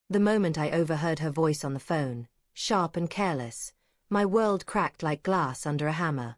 The moment I overheard her voice on the phone, sharp and careless, my world cracked like glass under a hammer.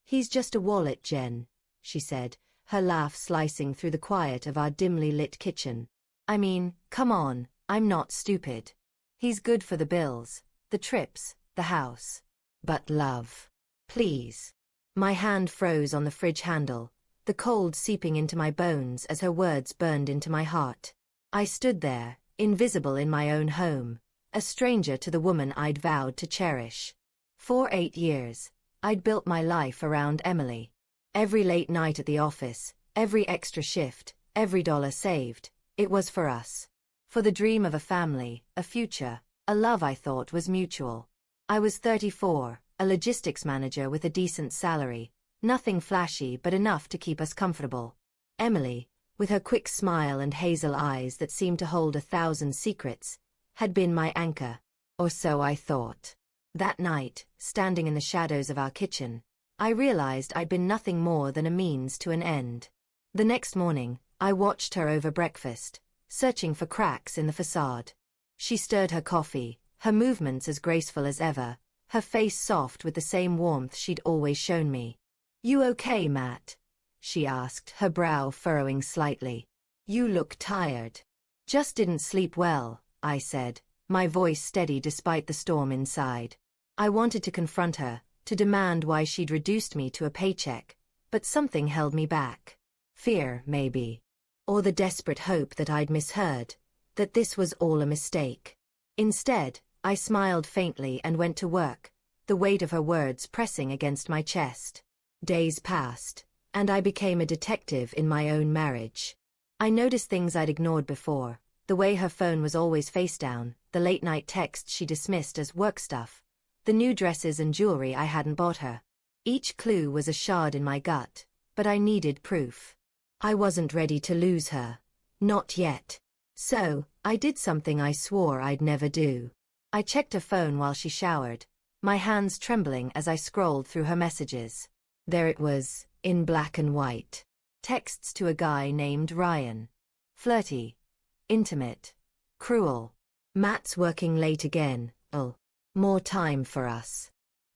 "He's just a wallet, Jen," she said, her laugh slicing through the quiet of our dimly lit kitchen. "I mean, come on, I'm not stupid. He's good for the bills, the trips, the house. But love. Please." My hand froze on the fridge handle, the cold seeping into my bones as her words burned into my heart. I stood there, invisible in my own home, a stranger to the woman I'd vowed to cherish. For 8 years, I'd built my life around Emily. Every late night at the office, every extra shift, every dollar saved, it was for us. For the dream of a family, a future, a love I thought was mutual. I was 34, a logistics manager with a decent salary, nothing flashy but enough to keep us comfortable. Emily, with her quick smile and hazel eyes that seemed to hold 1,000 secrets, had been my anchor. Or so I thought. That night, standing in the shadows of our kitchen, I realized I'd been nothing more than a means to an end. The next morning, I watched her over breakfast, searching for cracks in the facade. She stirred her coffee, her movements as graceful as ever, her face soft with the same warmth she'd always shown me. "You okay, Matt?" she asked, her brow furrowing slightly. "You look tired." "Just didn't sleep well," I said, my voice steady despite the storm inside. I wanted to confront her, to demand why she'd reduced me to a paycheck, but something held me back. Fear, maybe. Or the desperate hope that I'd misheard, that this was all a mistake. Instead, I smiled faintly and went to work, the weight of her words pressing against my chest. Days passed, and I became a detective in my own marriage. I noticed things I'd ignored before, the way her phone was always face down, the late-night texts she dismissed as work stuff, the new dresses and jewelry I hadn't bought her. Each clue was a shard in my gut, but I needed proof. I wasn't ready to lose her. Not yet. So, I did something I swore I'd never do. I checked her phone while she showered, my hands trembling as I scrolled through her messages. There it was, in black and white. Texts to a guy named Ryan. Flirty. Intimate. Cruel. "Matt's working late again. Oh. More time for us.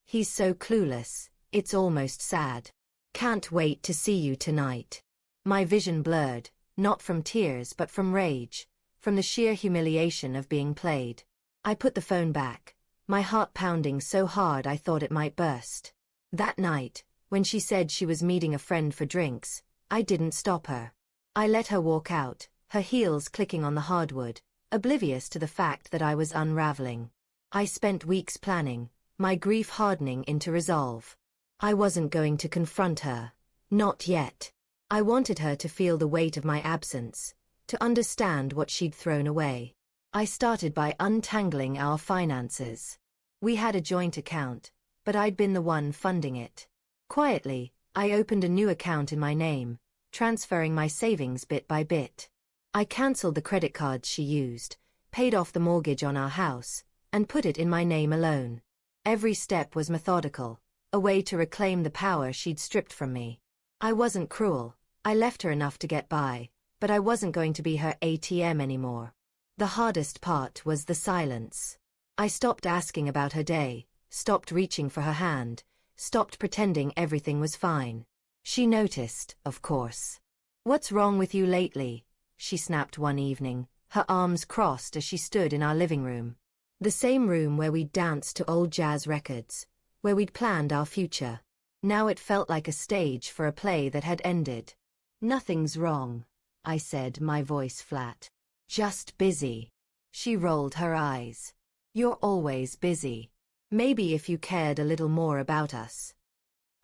He's so clueless, it's almost sad. Can't wait to see you tonight." My vision blurred, not from tears but from rage, from the sheer humiliation of being played. I put the phone back, my heart pounding so hard I thought it might burst. That night, when she said she was meeting a friend for drinks, I didn't stop her. I let her walk out, her heels clicking on the hardwood, oblivious to the fact that I was unraveling. I spent weeks planning, my grief hardening into resolve. I wasn't going to confront her. Not yet. I wanted her to feel the weight of my absence, to understand what she'd thrown away. I started by untangling our finances. We had a joint account, but I'd been the one funding it. Quietly, I opened a new account in my name, transferring my savings bit by bit. I canceled the credit cards she used, paid off the mortgage on our house, and put it in my name alone. Every step was methodical, a way to reclaim the power she'd stripped from me. I wasn't cruel, I left her enough to get by, but I wasn't going to be her ATM anymore. The hardest part was the silence. I stopped asking about her day, stopped reaching for her hand, stopped pretending everything was fine. She noticed, of course. "What's wrong with you lately?" she snapped one evening, her arms crossed as she stood in our living room. The same room where we'd danced to old jazz records, where we'd planned our future. Now it felt like a stage for a play that had ended. "Nothing's wrong," I said, my voice flat. "Just busy." She rolled her eyes. "You're always busy. Maybe if you cared a little more about us."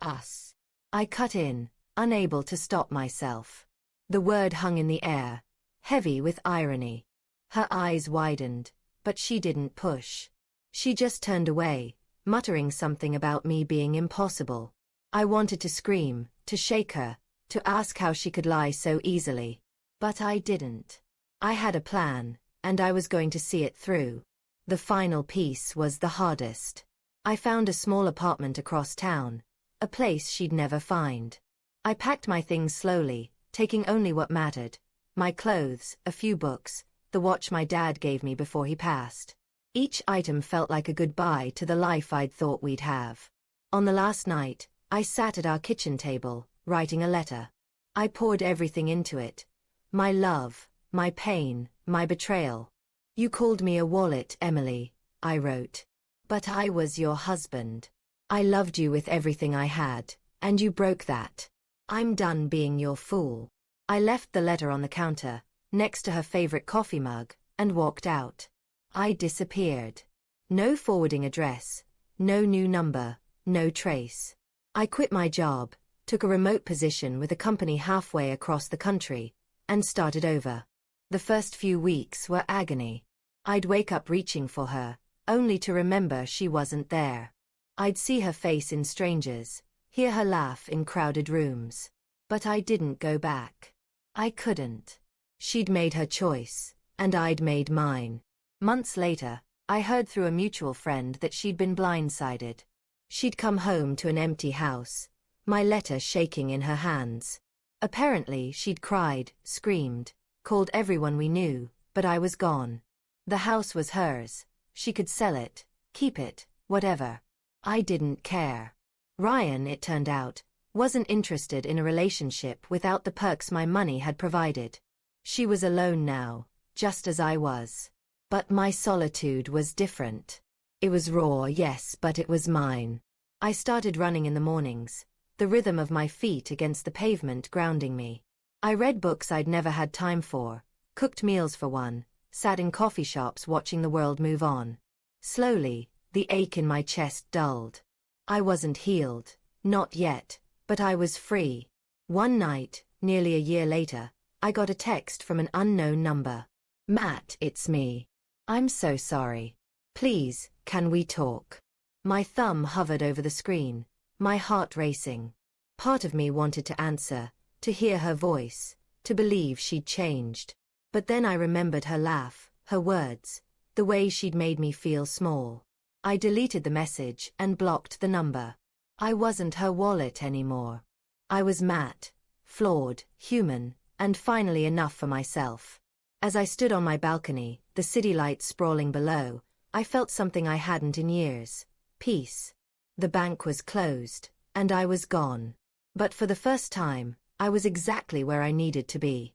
Us. I cut in, unable to stop myself. The word hung in the air, heavy with irony. Her eyes widened, but she didn't push. She just turned away, muttering something about me being impossible. I wanted to scream, to shake her, to ask how she could lie so easily. But I didn't. I had a plan, and I was going to see it through. The final piece was the hardest. I found a small apartment across town, a place she'd never find. I packed my things slowly, taking only what mattered: my clothes, a few books, the watch my dad gave me before he passed. Each item felt like a goodbye to the life I'd thought we'd have. On the last night, I sat at our kitchen table, writing a letter. I poured everything into it. My love, my pain, my betrayal. You called me a wallet, Emily, I wrote. But I was your husband. I loved you with everything I had, and you broke that. I'm done being your fool. I left the letter on the counter, next to her favorite coffee mug, and walked out. I disappeared. No forwarding address, no new number, no trace. I quit my job, took a remote position with a company halfway across the country, and started over. The first few weeks were agony. I'd wake up reaching for her, only to remember she wasn't there. I'd see her face in strangers, hear her laugh in crowded rooms. But I didn't go back. I couldn't. She'd made her choice, and I'd made mine. Months later, I heard through a mutual friend that she'd been blindsided. She'd come home to an empty house, my letter shaking in her hands. Apparently, she'd cried, screamed, called everyone we knew, but I was gone. The house was hers. She could sell it, keep it, whatever. I didn't care. Ryan, it turned out, wasn't interested in a relationship without the perks my money had provided. She was alone now, just as I was. But my solitude was different. It was raw, yes, but it was mine. I started running in the mornings, the rhythm of my feet against the pavement grounding me. I read books I'd never had time for, cooked meals for one, sat in coffee shops watching the world move on. Slowly, the ache in my chest dulled. I wasn't healed, not yet, but I was free. One night, nearly a year later, I got a text from an unknown number. Matt, it's me. I'm so sorry. Please, can we talk? My thumb hovered over the screen, my heart racing. Part of me wanted to answer, to hear her voice, to believe she'd changed. But then I remembered her laugh, her words, the way she'd made me feel small. I deleted the message and blocked the number. I wasn't her wallet anymore. I was Matt, flawed, human, and finally enough for myself. As I stood on my balcony, the city lights sprawling below, I felt something I hadn't in years. Peace. The bank was closed, and I was gone. But for the first time, I was exactly where I needed to be.